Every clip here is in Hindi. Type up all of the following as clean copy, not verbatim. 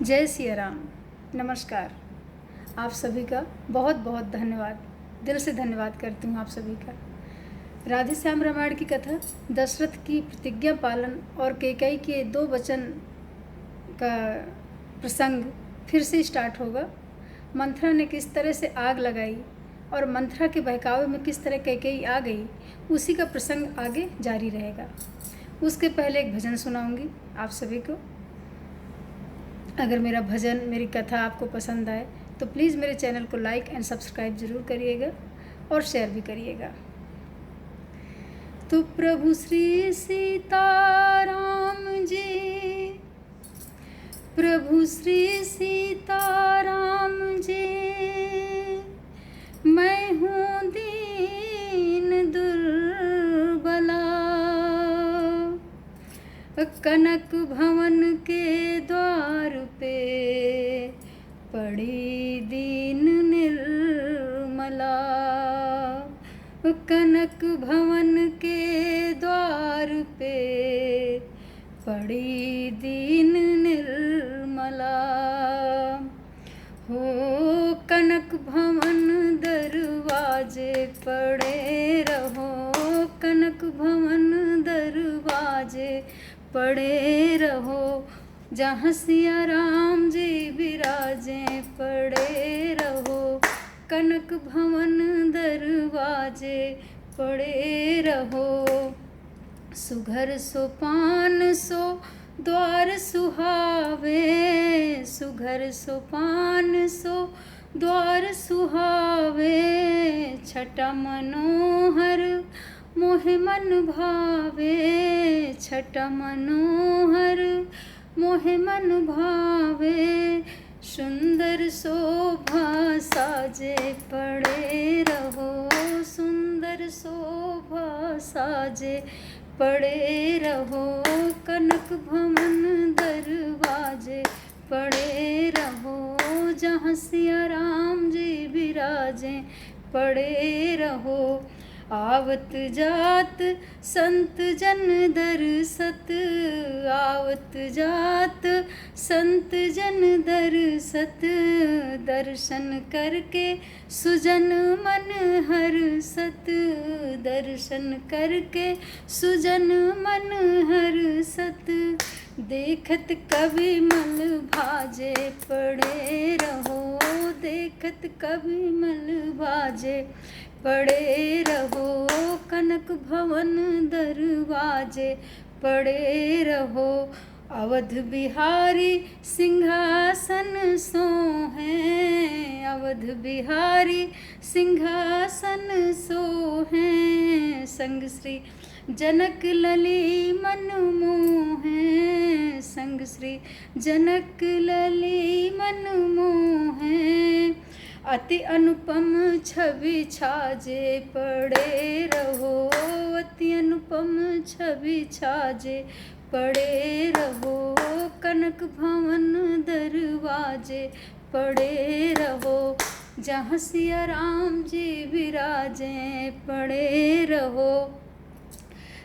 जय सिया राम। नमस्कार। आप सभी का बहुत बहुत धन्यवाद, दिल से धन्यवाद करती हूँ आप सभी का। राधे श्याम रामायण की कथा दशरथ की प्रतिज्ञा पालन और कैकेयी के 2 वचन का प्रसंग फिर से स्टार्ट होगा। मंथरा ने किस तरह से आग लगाई और मंथरा के बहकावे में किस तरह कैकेयी आ गई, उसी का प्रसंग आगे जारी रहेगा। उसके पहले एक भजन सुनाऊंगी आप सभी को। अगर मेरा भजन, मेरी कथा आपको पसंद आए तो प्लीज़ मेरे चैनल को लाइक एंड सब्सक्राइब ज़रूर करिएगा और शेयर भी करिएगा। तो प्रभु श्री सीताराम जी, प्रभु श्री सीताराम जी, मैं हूँ दीन दुर्बला, कनक भवन के द्वार पे पड़ी दीन निर्मला, कनक भवन के द्वार पे पड़ी दीन निर्मला। हो कनक भवन दरवाजे पड़े रहो, कनक भवन दरवाजे पड़े रहो, जहाँ सिया राम जी विराजें पड़े रहो, कनक भवन दरवाजे पड़े रहो। सुघर सोपान सो द्वार सुहावे, सुघर सोपान सो द्वार सुहावे, छटा मनोहर मोहे मन भावे, छटा मनोहर मोहे मन भावे, सुंदर शोभा साजे पड़े रहो, सुंदर शोभा साजे पड़े रहो, कनक भवन दरवाजे पड़े रहो, जहाँ सिया राम जी विराजें पड़े रहो। आवत जात संत जन दरसत, आवत जात संत जन दरसत, दर्शन करके सुजन मन हर्षत, दर्शन करके सुजन मन हर्षत, देखत कवि मल भाजे पड़े रहो, देखत कवि मल भाजे पड़े रहो, कनक भवन दरवाजे पड़े रहो। अवध बिहारी सिंहासन सोहें, अवध बिहारी सिंहासन सोहें, संग श्री जनक लली मन मोहें, संग श्री जनक लली मन मोहें, अति अनुपम छवि छाजे पड़े रहो, अति अनुपम छवि छाजे पड़े रहो, कनक भवन दरवाजे पड़े रहो, जहाँ सिया राम जी विराजें पड़े रहो।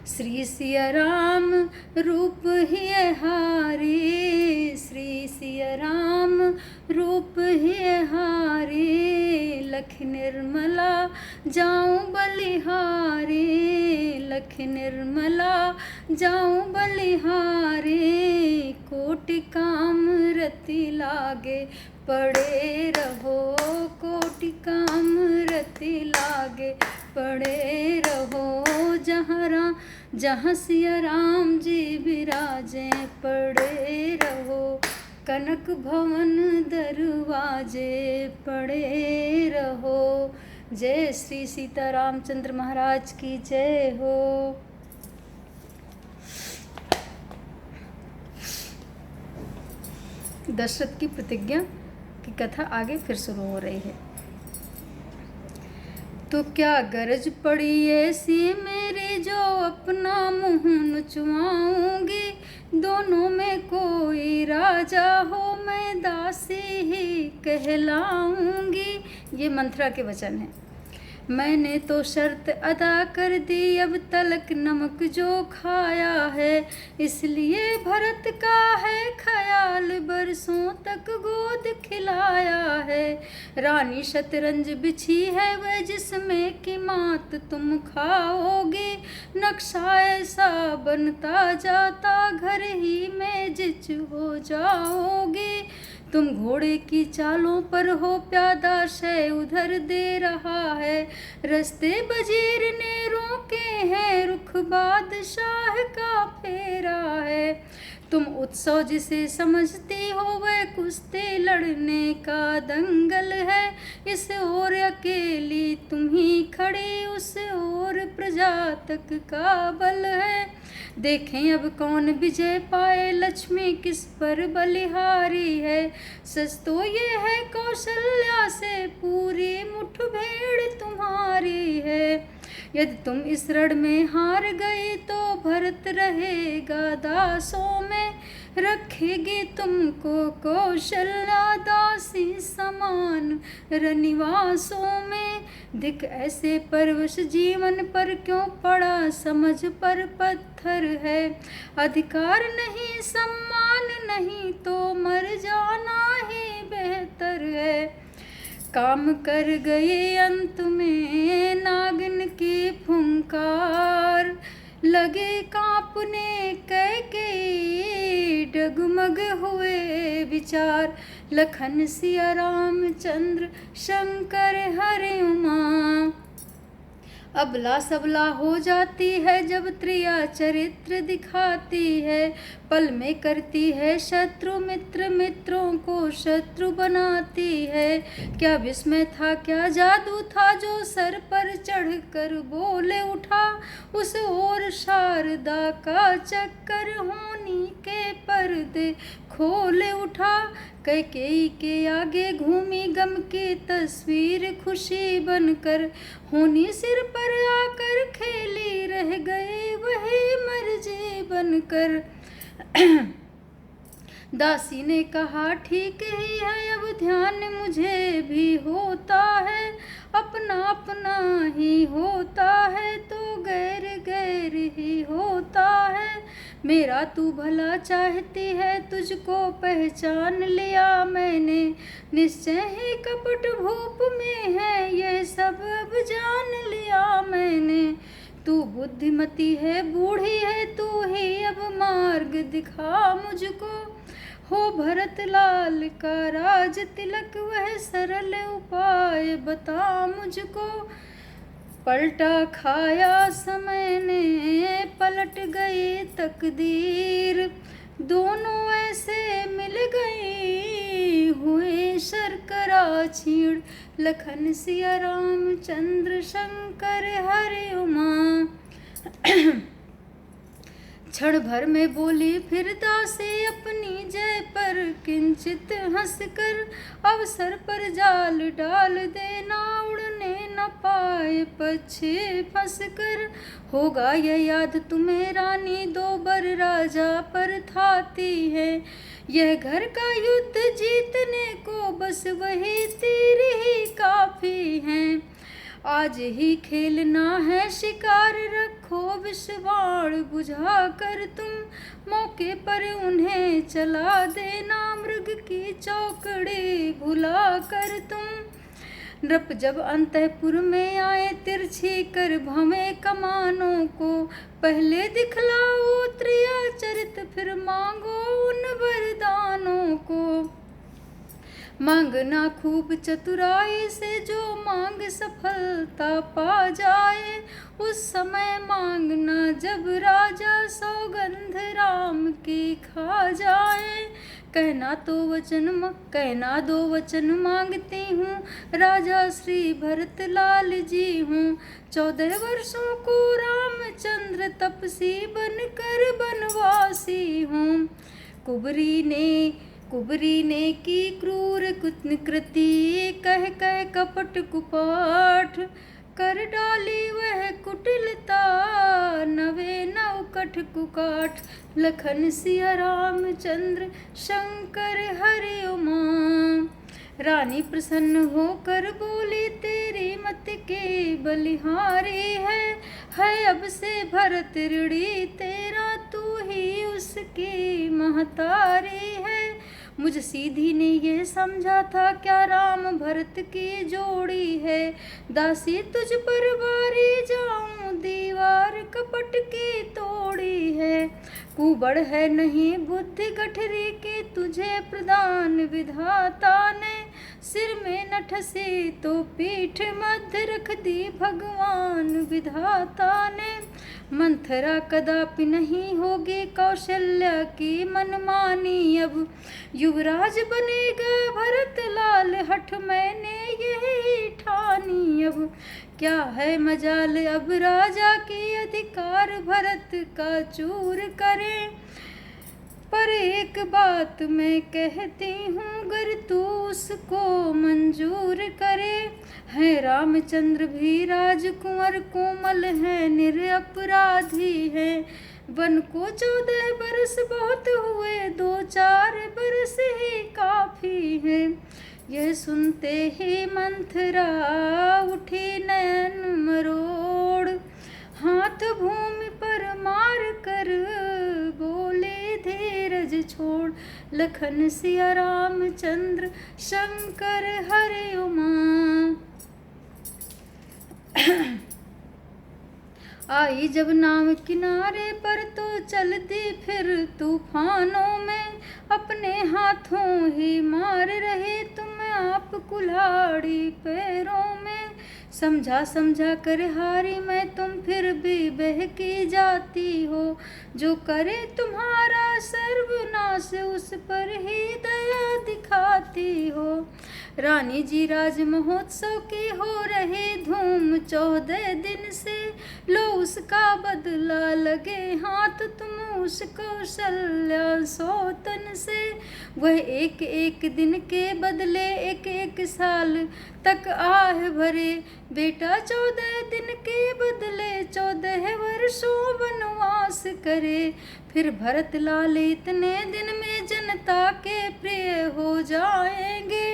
श्री सिया राम रूप ही हारी, श्री सिया राम रूप ही हारी, लख निर्मला जाऊं बलिहारी, लख निर्मला जाऊं बलिहारी, कोटि काम रति लागे पड़े रहो, कोटि काम रति लागे पड़े रहो, जहाँ सिया राम जी विराजें पड़े रहो, कनक भवन दरवाजे पड़े रहो। जय श्री सीता रामचंद्र महाराज की जय हो। दशरथ की प्रतिज्ञा की कथा आगे फिर शुरू हो रही है। तो क्या गरज पड़ी ऐसी मेरी जो अपना मुँह नुचवाऊंगी, दोनों में कोई राजा हो मैं दासी ही कहलाऊंगी। ये मंथरा के वचन हैं। मैंने तो शर्त अदा कर दी, अब तलक नमक जो खाया है, इसलिए भरत का है ख्याल, बरसों तक गोद खिलाया है। रानी शतरंज बिछी है वह जिसमें कि मात तुम खाओगे। नक्शा ऐसा बनता जाता घर ही में जिच हो जाओगे। तुम घोड़े की चालों पर हो प्यादा शय उधर दे रहा है। रस्ते वजीर ने रोके हैं रुख बादशाह का फेरा है। तुम उत्सव जिसे समझती हो वह कुश्ती लड़ने का दंगल है। इस ओर अकेली तुम ही खड़ी उस ओर प्रजा तक का बल है। देखें अब कौन विजय पाए लक्ष्मी किस पर बलिहारी है। सच तो ये है कौशल्या से पूरी मुठभेड़ तुम्हारी है। यदि तुम इस रण में हार गई तो भरत रहेगा दासों में। रखेगी तुमको कौशल्या दासी समान रनिवासों में। दिख ऐसे परवश जीवन पर क्यों पड़ा समझ पर पत्थर है। अधिकार नहीं सम्मान नहीं तो मर जाना ही बेहतर है। काम कर गए अंत में नागिन की फुंकार। लगे कांपने कैकेयी डगमग हुए विचार। लखन सिया रामचंद्र शंकर हरि उमा। अबला सबला हो जाती है जब त्रिया चरित्र दिखाती है। पल में करती है शत्रु मित्र मित्रों को शत्रु बनाती है। क्या विस्मय था क्या जादू था जो सर पर चढ़कर बोले उठा। उस ओर शारदा का चक्कर होनी के पर्दे खोले उठा। कैकेयी के आगे घूमी गम की तस्वीर खुशी बनकर। होनी सिर पर आकर खेली रह गई वही मर्जी बनकर। दासी ने कहा ठीक ही है अब ध्यान मुझे भी होता है। अपना अपना ही होता है तो गैर गैर ही होता है। मेरा तू भला चाहती है तुझको पहचान लिया मैंने। निश्चय ही कपट भूप में है यह सब अब जान लिया मैंने। तू बुद्धिमती है बूढ़ी है तू ही अब मार्ग दिखा मुझको। हो भरत लाल का राज तिलक वह सरल उपाय बता मुझको। पलटा खाया समय ने पलट गई तकदीर। दोनों ऐसे मिल गई हुए शर्करा छीड़। लखन सिया रामचंद्र शंकर हरि उमा। क्षण भर में बोली फिर दासी अपनी जय पर किंचित हंसकर। अवसर पर जाल डाल देना उड़ने न पाए पक्षी फंसकर। होगा यह याद तुम्हें रानी दो बर राजा पर थाती है। यह घर का युद्ध जीतने को बस वही तीर ही काफी है। आज ही खेलना है शिकार रखो विषबाण बुझा कर तुम। मौके पर उन्हें चला देना मृग की चौकड़ी भुला कर तुम। नृप जब अंतःपुर में आए तिरछी कर भवें कमानों को। पहले दिखलाओ त्रिया चरित फिर मांगो उन वरदानों को। मांगना खूब चतुराई से जो मांग सफलता पा जाए। उस समय मांगना जब राजा सौगंध राम की खा जाए। कहना दो वचन मांगती हूँ राजा श्री भरत लाल जी हूँ। 14 वर्षों को रामचंद्र तपसी बनकर बनवासी हूँ। कुबरी ने की क्रूर कृति कह कह कपट कुपाठ। कर डाली वह कुटिलता नवे नवकठ कुकाठ। लखन सिया रामचंद्र शंकर हरि उमा। रानी प्रसन्न होकर बोली तेरी मत के बलिहारी है अब से भरत ऋणी तेरा तू ही उसकी महतारी है। मुझ सीधी ने ये समझा था क्या राम भरत की जोड़ी है। दासी तुझ पर बारी जाऊं, दीवार कपट की तोड़ी है। कुबड़ है नहीं बुद्धि गठरी की, तुझे प्रदान विधाता ने। सिर में न ठसी तो पीठ मध्य रख दी भगवान विधाता ने। मंथरा कदापि नहीं होगी कौशल्या की मनमानी, अब युवराज बनेगा भरत लाल, हठ मैंने यही ठानी। अब क्या है मजाल अब राजा की, अधिकार भरत का चूर करें। पर एक बात मैं कहती हूँ, गर तू उसको मंजूर करे। है रामचंद्र भी राजकुंवर, कोमल है निरपराधी है। वन को 14 बरस बहुत हुए, 2-4 बरस ही काफी है। यह सुनते ही मंथरा उठी नयन मरोड़, हाथ भूमि पर मार कर बोले धीरज छोड़। लखन सिया रामचंद्र शंकर हरि उमा। आई जब नाव किनारे पर तो चल दी फिर तूफानों में। अपने हाथों ही मार रहे तुम आप कुल्हाड़ी पैरों में। समझा समझा कर हारी मैं, तुम फिर भी बहकी जाती हो। जो करे तुम्हारा सर्वनाश, उस पर ही दया दिखाती हो। रानी जी राज महोत्सव की हो रही धूम 14 दिन से। लो उसका बदला लगे हाथ तुम उस कौशल्या सौतन से। वह एक एक दिन के बदले एक एक साल तक आह भरे। बेटा 14 दिन के बदले 14 वर्षों वनवास करे। फिर भरत लाल इतने दिन में जनता के प्रिय हो जाएंगे।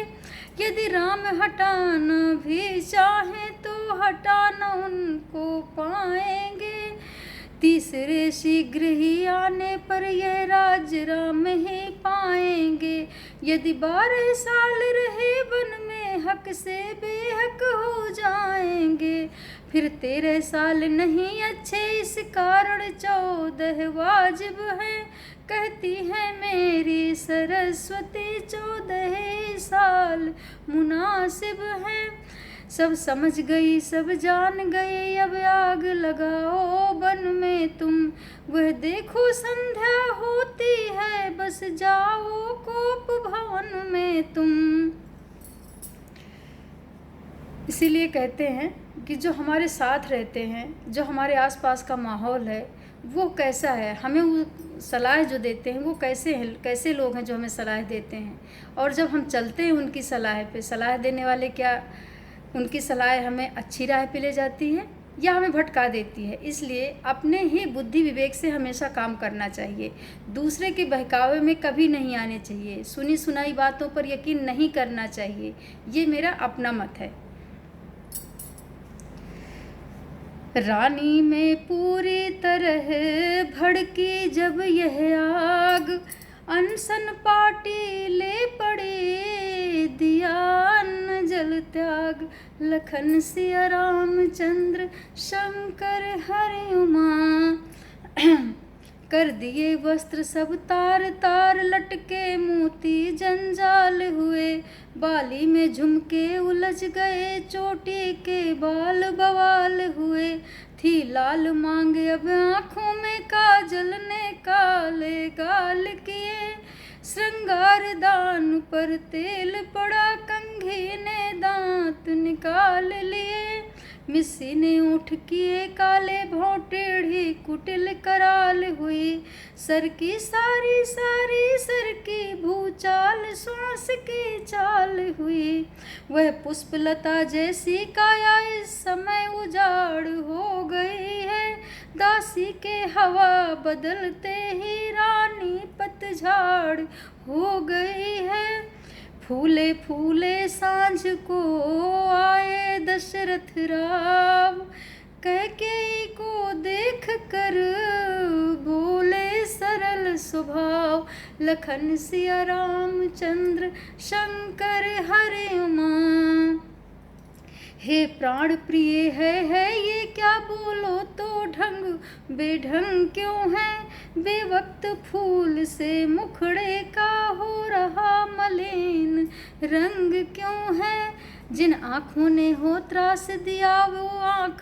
यदि राम हटाना भी चाहे तो हटाना उनको पाएंगे। तीसरे शीघ्र ही आने पर यह राज राम ही पाएंगे। यदि 12 साल रहे वन में हक से बेहक हो जाएंगे। फिर 13 साल नहीं अच्छे, इस कारण 14 वाजिब है। कहती है मेरी सरस्वती 14 साल मुनासिब है। सब समझ गई सब जान गए, अब आग लगाओ वन में तुम। वह देखो संध्या होती है, बस जाओ कोप भवन में तुम। इसीलिए कहते हैं कि जो हमारे साथ रहते हैं, जो हमारे आसपास का माहौल है वो कैसा है, हमें वो सलाह जो देते हैं वो कैसे लोग हैं जो हमें सलाह देते हैं। और जब हम चलते हैं उनकी सलाह पे, सलाह देने वाले क्या उनकी सलाह हमें अच्छी राह पे ले जाती है या हमें भटका देती है। इसलिए अपने ही बुद्धि विवेक से हमेशा काम करना चाहिए। दूसरे के बहकावे में कभी नहीं आने चाहिए। सुनी सुनाई बातों पर यकीन नहीं करना चाहिए। ये मेरा अपना मत है। रानी में पूरी तरह भड़की जब यह आग, अनशन पाटी ले पड़े दिया अन्न जल त्याग। लखन सिया रामचंद्र शंकर हरि उमा। कर दिए वस्त्र सब तार तार, लटके मोती जंजाल हुए। बाली में झुमके उलझ गए, चोटी के बाल बवाल हुए। थी लाल मांग अब आँखों में काजल ने काले गाल किए। श्रृंगार दान पर तेल पड़ा, कंघी ने दांत निकाल लिए। मिस्सी ने उठ किए काले भौं, टेढ़ी कुटिल कराल हुई। सर की सारी सारी सर की भूचाल, श्वास की चाल हुई। वह पुष्पलता जैसी काया इस समय उजाड़ हो गई है। दासी के हवा बदलते ही रानी पतझाड़ हो गई है। फूले फूले सांझ को आए दशरथ राव, कैकेयी को देख कर बोले सरल स्वभाव, लखन सिया रामचंद्र शंकर हरे उमा। हे प्राण प्रिय है ये क्या बोलो तो ढंग बेढंग क्यों है, बेवक्त फूल से मुखड़े का हो रहा मलिन रंग क्यों है। जिन आँखों ने हो त्रास दिया वो आँख,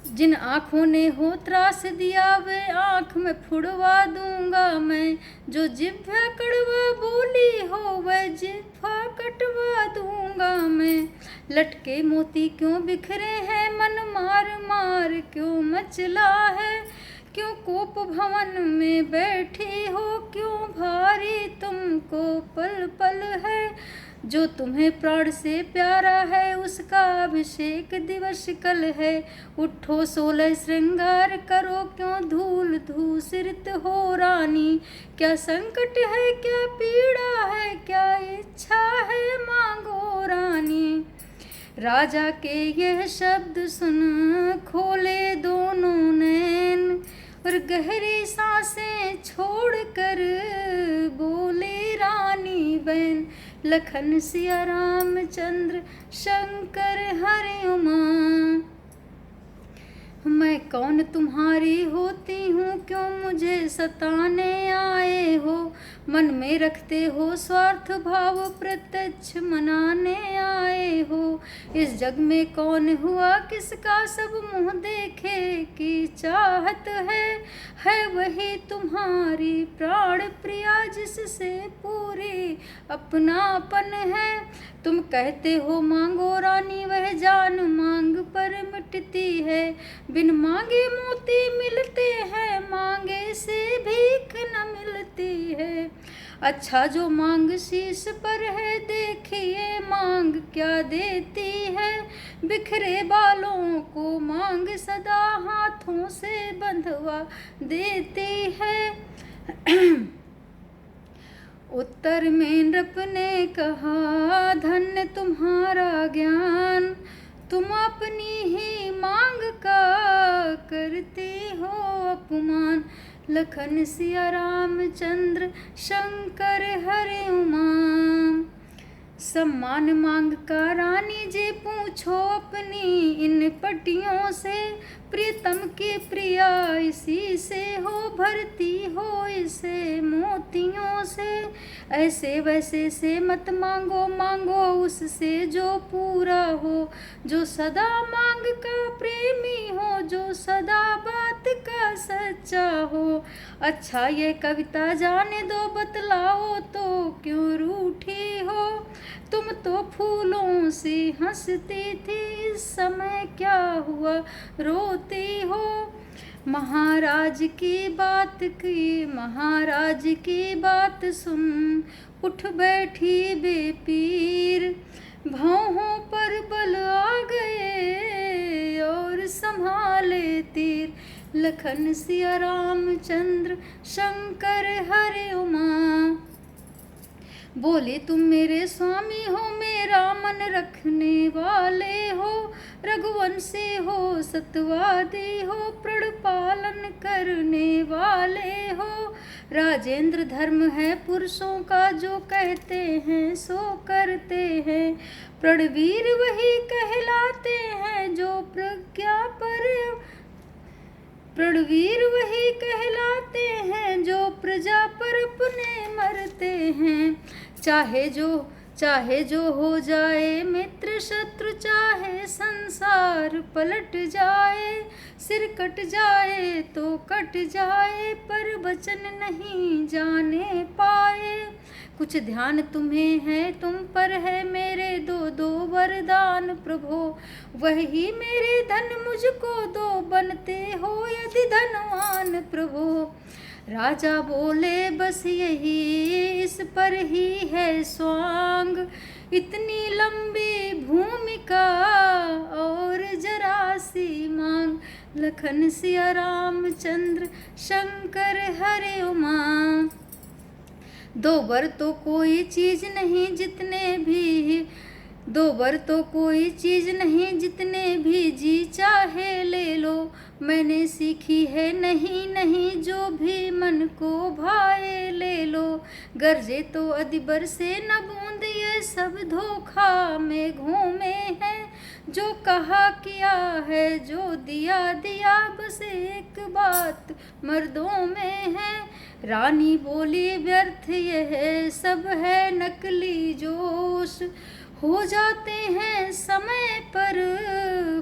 जिन आँखों ने हो त्रास दिया वे आँख में फुड़वा दूंगा मैं, जो जिह्वा कड़वा बोली हो वह जिह्वा कटवा दूंगा मैं। लटके मोती क्यों बिखरे हैं मन मार मार क्यों मचला है, क्यों कोप भवन में बैठी हो क्यों भारी तुमको पल पल है। जो तुम्हें प्राण से प्यारा है उसका अभिषेक दिवस कल है, उठो 16 श्रृंगार करो क्यों धूल धूसरित हो रानी। क्या संकट है क्या पीड़ा है क्या इच्छा है मांगो रानी। राजा के यह शब्द सुन खोले दोनों नैन और गहरी सांसें छोड़कर बोले रानी बहन, लखन सिया रामचंद्र शंकर हरे उमा। मैं कौन तुम्हारी होती हूँ क्यों मुझे सताने आए हो, मन में रखते हो स्वार्थ भाव प्रत्यक्ष मनाने आए हो। इस जग में कौन हुआ किसका सब मुँह देखे की चाहत है वही तुम्हारी प्राण प्रिया जिससे पूरी अपनापन है। तुम कहते हो मांगो रानी वह जान मांग पर मिटती है, बिन मांगे मोती मिलते हैं मांगे से भीख न मिलती है। अच्छा जो मांग शीश पर है देखिए मांग क्या देती है, बिखरे बालों को मांग सदा हाथों से बंधवा देती है। उत्तर में नृप ने कहा धन्य तुम्हारा ज्ञान, तुम अपनी ही मांग का करते हो अपमान। लखन सिया रामचंद्र शंकर हरे उमा। सम्मान मांग का रानी जी पूछो अपनी इन पटियों से, प्रीतम की प्रिया इसी से हो भरती हो इसे मोतियों से। ऐसे वैसे से मत मांगो मांगो उससे जो पूरा हो, जो सदा मांग का प्रेमी हो जो सदा बात का सच्चा हो। अच्छा ये कविता जाने दो बतलाओ तो क्यों रूठी हो, तुम तो फूलों से हंसती थी इस समय क्या हुआ रोती हो। महाराज की बात सुन उठ बैठी बेपीर, भौहों पर बल आ गए और संभाले तीर। लखन सिया रामचंद्र शंकर हरे उमा। बोले तुम मेरे स्वामी हो मेरा मन रखने वाले हो, रघुवंशी हो सतवादी हो प्रण पालन करने वाले हो। राजेंद्र धर्म है पुरुषों का जो कहते हैं सो करते हैं, प्रणवीर वही कहलाते हैं जो प्रज्ञा पर प्रणवीर वही कहलाते हैं जो प्रजा पर अपने मरते हैं। चाहे जो हो जाए मित्र शत्रु, चाहे संसार पलट जाए, सिर कट जाए तो कट जाए पर वचन नहीं जाने पाए। कुछ ध्यान तुम्हें है तुम पर है मेरे दो दो वरदान प्रभो, वही मेरे धन मुझको दो बनते हो यदि धनवान प्रभो। राजा बोले बस यही इस पर ही है स्वांग, इतनी लंबी भूमिका और जरा सी मांग। लखन सिया रामचंद्र शंकर हरे उमा। दो वर तो कोई चीज नहीं जितने भी दो बर तो कोई चीज़ नहीं, जितने भी जी चाहे ले लो। मैंने सीखी है नहीं नहीं, जो भी मन को भाए ले लो। गरजे तो अदिबर से न बूंद, ये सब धोखा में घूमे हैं। जो कहा किया है, जो दिया दिया, बस एक बात मर्दों में है। रानी बोली व्यर्थ यह सब है नकली जोश, हो जाते हैं समय पर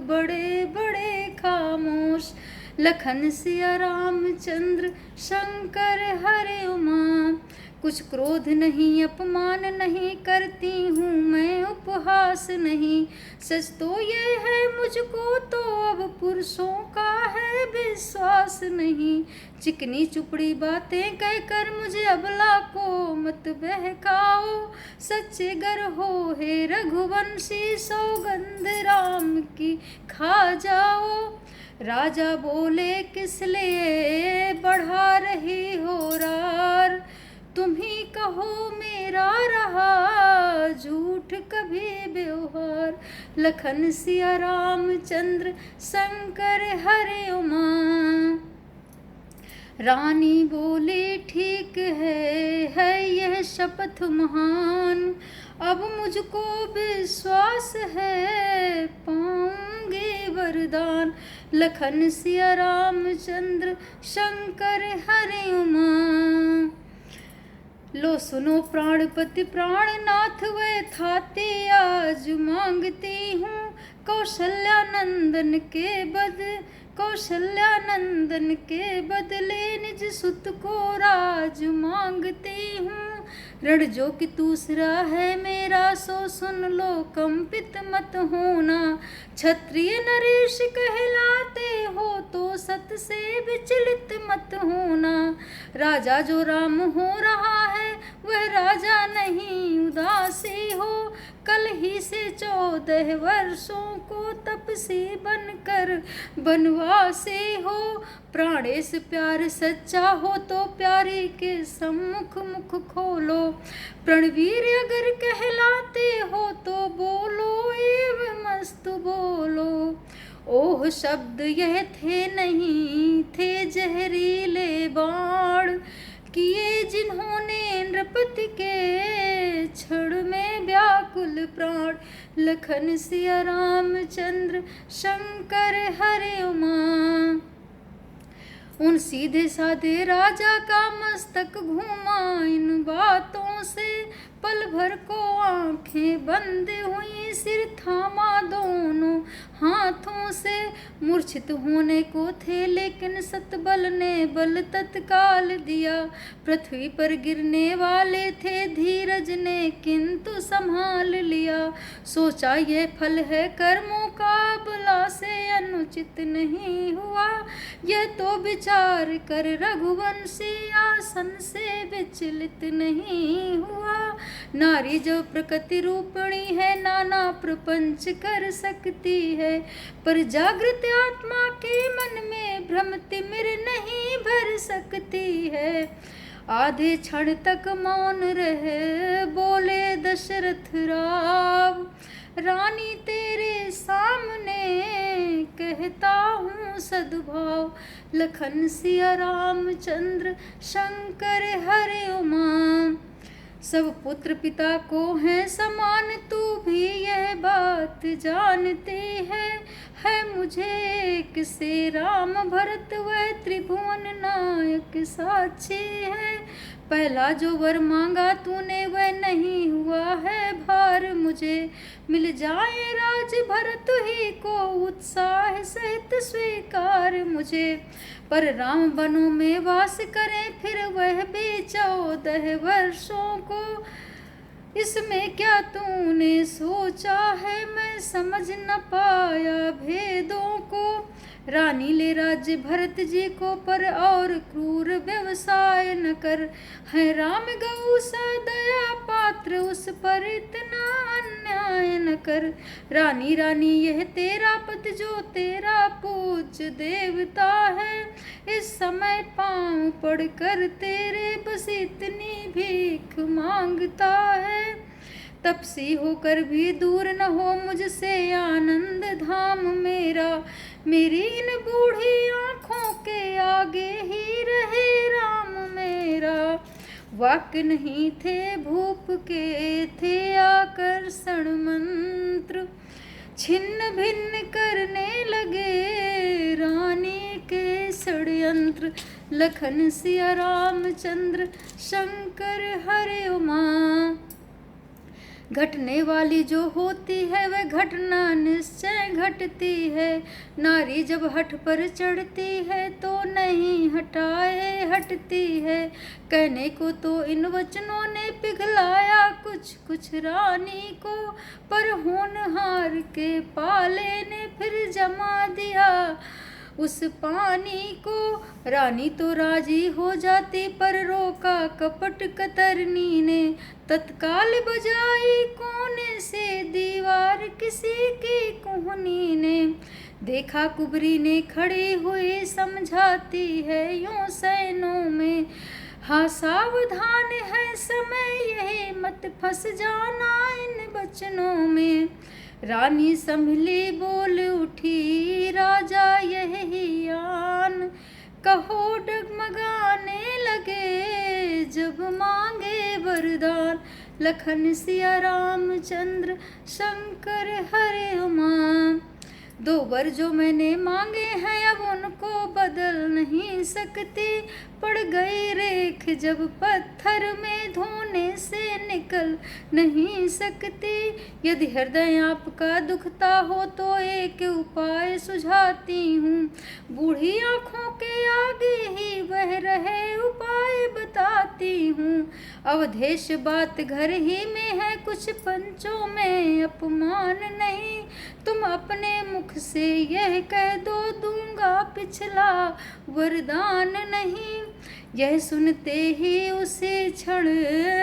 बड़े बड़े खामोश। लखन सिया रामचंद्र शंकर हरे उमा। कुछ क्रोध नहीं, अपमान नहीं, करती हूँ मैं उपहास नहीं। सच तो ये है मुझको तो अब पुरुषों का है विश्वास नहीं। चिकनी चुपड़ी बातें कहकर मुझे अबला को मत बहकाओ। सच्चे गर हो हे रघुवंशी, सौगंध राम की खा जाओ। राजा बोले किस लिए बढ़ा रही हो रार, तुम ही कहो मेरा रहा झूठ कभी व्यवहार। लखन सिया रामचंद्र शंकर हरे उमा। रानी बोली ठीक है यह शपथ महान, अब मुझको विश्वास है पाऊंगी वरदान। लखन सिया रामचंद्र शंकर हरे उमा। लो सुनो प्राणपति प्राणनाथ, वे थाती आज मांगती हूँ। कौशल्यानंदन के बदले निज सुत को राज मांगती हूँ। रण जो कि दूसरा है मेरा, सो सुन लो कंपित मत होना। क्षत्रिय नरेश कहलाते हो तो सत से विचलित मत होना। राजा जो राम हो रहा है, वह राजा नहीं उदासी हो। कल ही से 14 वर्षों को तपसी बनकर बनवासी हो। प्राणेश प्यार सच्चा हो तो प्यारी के सम्मुख मुख खोलो। प्रणवीर अगर कहलाते हो तो बोलो एवं मस्त बोलो। ओह शब्द यह थे नहीं थे जहरीले बाण, किए जिन्होंने नृपति के क्षण में व्याकुल प्राण। लखन सिया रामचंद्र शंकर हरे उमा। उन सीधे साधे राजा का मस्तक घूमा इन बातों से। पल भर को आंखें बंद हुई, सिर थामा दोनों हाथों से। मूर्छित होने को थे लेकिन सतबल ने बल तत्काल दिया। पृथ्वी पर गिरने वाले थे धीरज ने किंतु संभाल लिया। सोचा ये फल है कर्मों का, बला से अनुचित नहीं हुआ। यह तो विचार कर रघुवंशी आसन से विचलित नहीं हुआ। नारी जो प्रकृति रूपणी है, नाना प्रपंच कर सकती है। पर जागृत आत्मा के मन में भ्रम तिमिर नहीं भर सकती है। आधे क्षण तक मौन रहे, बोले दशरथ राव। रानी तेरे सामने कहता हूँ सद्भाव। लखन सिया रामचंद्र शंकर हरे उमा। सब पुत्र पिता को है समान, तू भी यह बात जानती है मुझे एक से राम भरत, वह त्रिभुवन नायक साक्षी है। पहला जो वर मांगा तूने वह नहीं हुआ है भार मुझे। मिल जाए राज भरत ही को उत्साह सहित स्वीकार मुझे। पर राम वनों में वास करें फिर वह भी 14 वर्षों को। इसमें क्या तूने सोचा है, मैं समझ न पाया भेदों को। रानी ले राज्य भरत जी को, पर और क्रूर व्यवसाय न कर। है राम गौ सा दया पात्र, उस पर इतना अन्याय न कर। रानी रानी यह तेरा पति जो तेरा पूज्य देवता है। इस समय पांव पड़कर तेरे बस इतनी भीख मांगता है। तपसी होकर भी दूर न हो मुझसे आनंद धाम मेरा। मेरी इन बूढ़ी आँखों के आगे ही रहे राम मेरा। वाक्य नहीं थे भूप के, थे आकर्षण मंत्र, छिन्न भिन्न करने लगे रानी के षड्यंत्र। लखन सिया रामचंद्र शंकर हरे उमा। घटने वाली जो होती है वह घटना निश्चय घटती है। नारी जब हठ पर चढ़ती है तो नहीं हटाए हटती है। कहने को तो इन वचनों ने पिघलाया कुछ कुछ रानी को, पर होनहार के पाले ने फिर जमा दिया उस पानी को। रानी तो राजी हो जाती पर रोका कपट कतरनी ने। तत्काल बजाई कोने से दीवार किसी की कोहनी ने। देखा कुबरी ने खड़े हुए समझाती है यूं सैनों में, हाँ सावधान है समय यही मत फंस जाना इन वचनों में। रानी संभली बोल उठी राजा यही आन, कहो डगमगाने लगे जब मांगे वरदान। लखन सिया रामचंद्र शंकर हरे उमा। दो वर जो मैंने मांगे हैं अब उनको बदल नहीं सकती। पड़ गई रेख जब पत्थर में धोने से निकल नहीं सकती। यदि हृदय आपका दुखता हो तो एक उपाय सुझाती हूँ। बूढ़ी आँखों के आगे ही वह रहे उपाय बताती हूँ। अवधेश बात घर ही में है कुछ पंचों में अपमान नहीं। तुम अपने मुख से यह कह दो दूंगा पिछला वरदान नहीं। यह सुनते ही उसे क्षण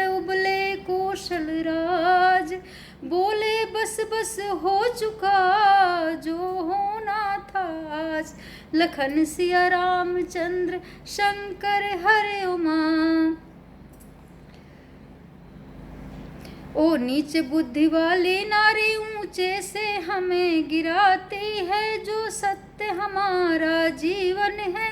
उबले कौशल राज, बोले बस बस हो चुका जो होना था आज। लखन सिया रामचंद्र शंकर हरे उमा। ओ नीच बुद्धि वाली नारी ऊंचे से हमें गिराती है। जो सत्य हमारा जीवन है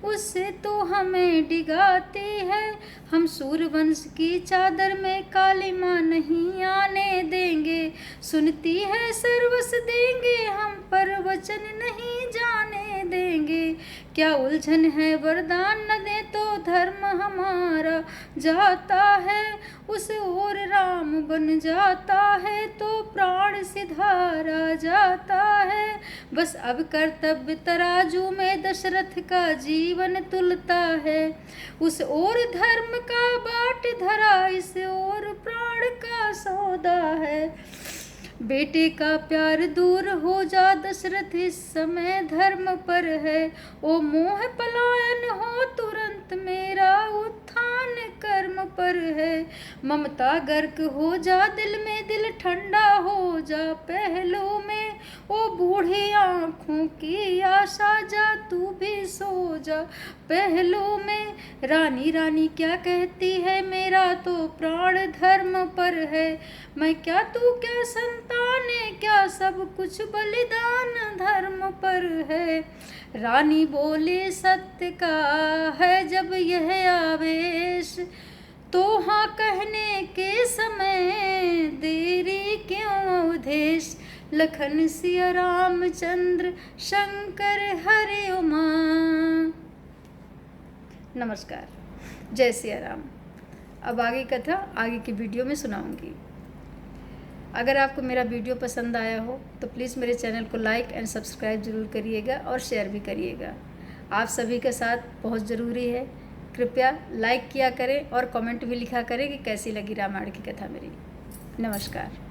उससे तो हमें डिगाती है। हम सूर्यवंश की चादर में कालिमा नहीं आने देंगे। सुनती है सर्वस देंगे हम पर वचन नहीं जाने देंगे। क्या उलझन है वरदान न दे तो धर्म हमारा जाता है। उस ओर राम बन जाता है तो प्राण सिधारा जाता है। बस अब कर्तव्य तराजू में दशरथ का जीवन तुलता है। उस ओर धर्म का बाट धरा, इस ओर प्राण का सौदा है। बेटे का प्यार दूर हो जा दशरथ इस समय धर्म पर है। ओ मोह पलायन हो तुरंत मेरा उत्थान कर्म पर है। ममता गर्क हो जा दिल में दिल ठंडा हो जा पहलू में। ओ बूढ़ी आँखों की आशा जा तू भी सो जा पहलू में। रानी रानी क्या कहती है मेरा तो प्राण धर्म पर है। मैं क्या तू क्या संताने क्या सब कुछ बलिदान धर्म पर है। रानी बोले सत्य का है जब यह आवेश, तो हाँ कहने के समय देरी क्यों अवधेश। लखन सिया रामचंद्र शंकर हरे उमा। नमस्कार, जय सिया राम। अब आगे कथा आगे की वीडियो में सुनाऊंगी। अगर आपको मेरा वीडियो पसंद आया हो तो प्लीज़ मेरे चैनल को लाइक एंड सब्सक्राइब ज़रूर करिएगा और शेयर भी करिएगा। आप सभी के साथ बहुत ज़रूरी है। कृपया लाइक किया करें और कमेंट भी लिखा करें कि कैसी लगी रामायण की कथा मेरी। नमस्कार।